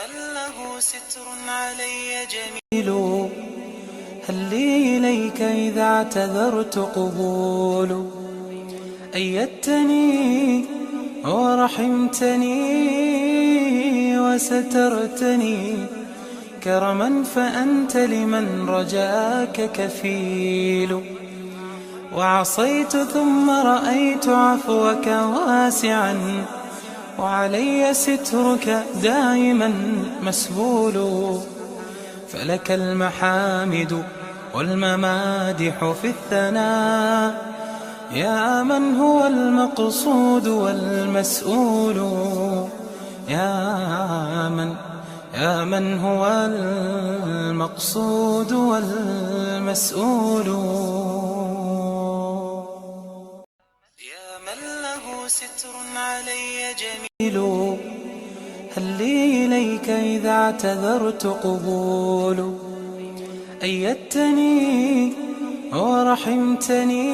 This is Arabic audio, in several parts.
من له ستر علي جميل. هل لي إليك إذا اعتذرت قبول؟ أيدتني ورحمتني وسترتني كرما، فأنت لمن رجاك كفيل. وعصيت ثم رأيت عفوك واسعا، وعلي سترك دائما مسبول. فلك المحامد والممادح في الثناء، يا من هو المقصود والمسؤول. يا من هو المقصود والمسؤول. يا من له ستر علي جميل. هل لي إليك إذا اعتذرت قبول؟ أيدتني ورحمتني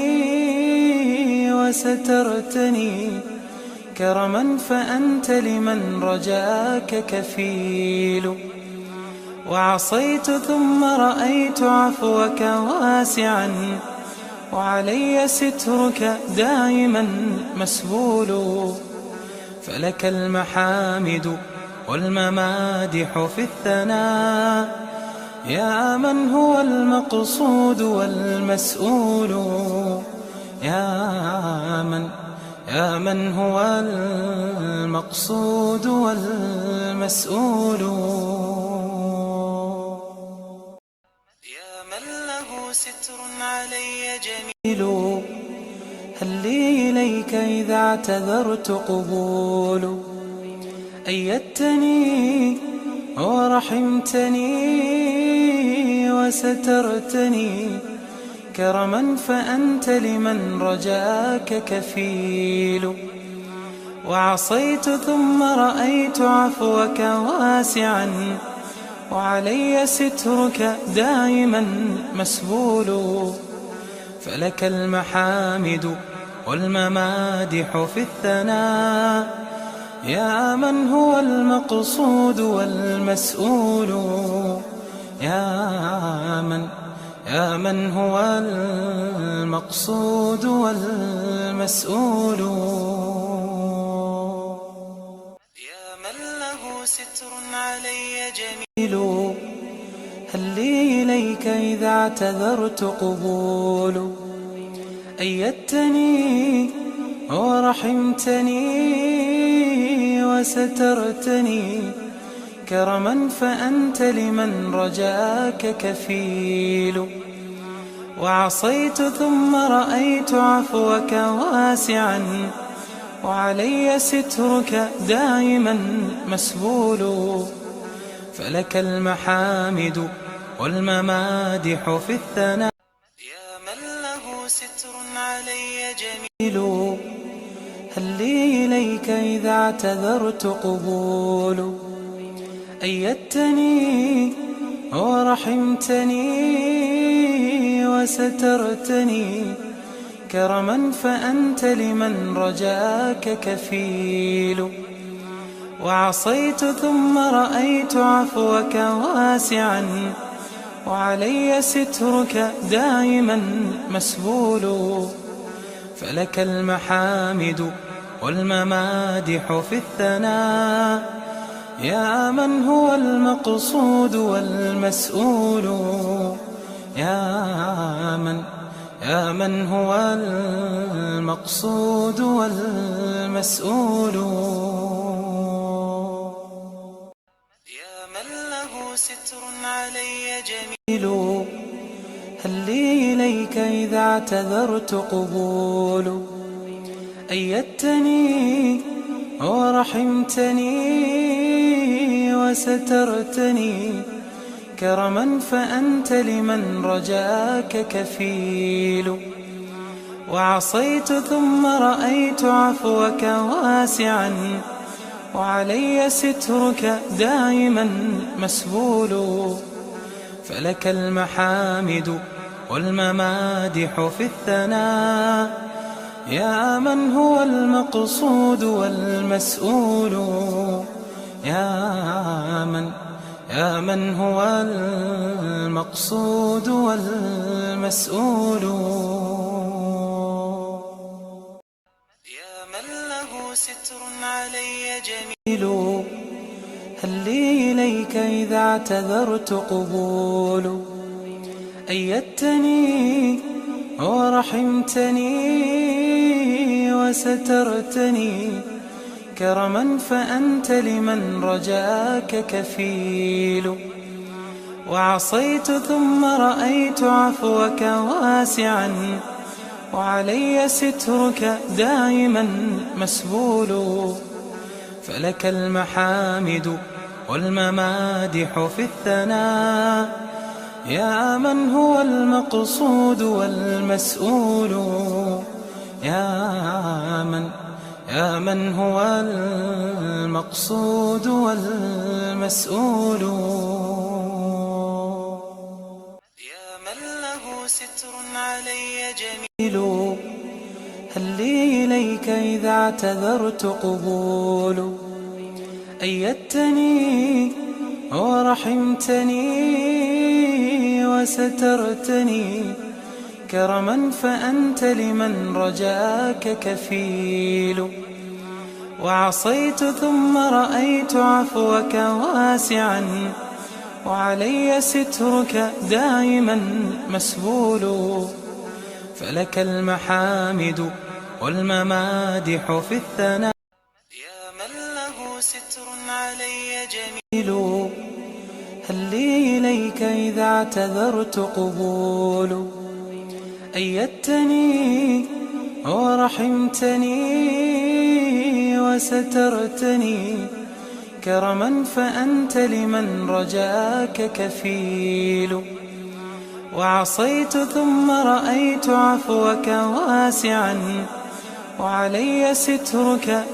وسترتني كرما، فأنت لمن رجاك كفيل. وعصيت ثم رأيت عفوك واسعا، وعلي سترك دائما مسبول. فلك المحامد والممادح في الثناء، يا من هو المقصود والمسؤول. يا من هو المقصود والمسؤول. يا من له ستر علي جميل. هل لي إليك إذا اعتذرت قبول؟ أيدتني ورحمتني وسترتني كرما، فأنت لمن رجاك كفيل. وعصيت ثم رأيت عفوك واسعا، وعلي سترك دائما مسبول. فلك المحامد والممادح في الثناء، يا من هو المقصود والمسؤول. يا من هو المقصود والمسؤول. يا من له ستر علي جميل. هل لي إليك إذا اعتذرت قبول؟ أيدتني ورحمتني وسترتني كرما، فأنت لمن رجاك كفيل. وعصيت ثم رأيت عفوك واسعا، وعلي سترك دائما مسبول. فلك المحامد والممادح في الثناء، يا من له ستر علي جميل. هل لي إليك إذا اعتذرت قبول؟ أيدتني ورحمتني وسترتني كرما، فأنت لمن رجاك كفيل. وعصيت ثم رأيت عفوك واسعا، وعلي سترك دائما مسبول. فلك المحامد والممادح في الثناء، يا من هو المقصود والمسؤول. يا من هو المقصود والمسؤول. فلك المحامد والممادح في الثناء، يا من هو المقصود والمسؤول. فلك المحامد والممادح في الثناء، يا من هو المقصود والمسؤول. يا من هو المقصود والمسؤول. فلك المحامد والممادح في الثناء، يا من هو المقصود والمسؤول. يا من له ستر علي جميل. هل لي إليك إذا اعتذرت قبول؟ أيدتني ورحمتني وسترتني كرما، فأنت لمن رجاك كفيل. وعصيت ثم رأيت عفوك واسعا، وعلي سترك دائما مسبول. فلك المحامد والممادح في الثناء، يا من هو المقصود والمسؤول. يا من هو المقصود والمسؤول. يا من له ستر علي جميل. هل لي إليك إذا اعتذرت قبول؟ أيدتني ورحمتني وسترتني كرما فأنت لمن رجاك كفيل. وعصيت ثم رأيت عفوك واسعا وعلي سترك دائما مسبول. فلك المحامد والممادح في الثناء يا من هو المقصود والمسؤول. يا من هو المقصود والمسؤول. يا من له ستر علي جميل. هل لي إليك إذا اعتذرت قبول؟ أيدتني ورحمتني وسترتني كرما فأنت لمن رجاك كفيل. وعصيت ثم رأيت عفوك واسعا وعلي سترك دائما مسبول. فلك المحامد والممادح في الثناء يا من له ستر علي جميل. هل لي إليك إذا اعتذرت قبول؟ أيدتني ورحمتني وسترتني كرما فأنت لمن رجاك كفيل. وعصيت ثم رأيت عفوك واسعا وعلي سترك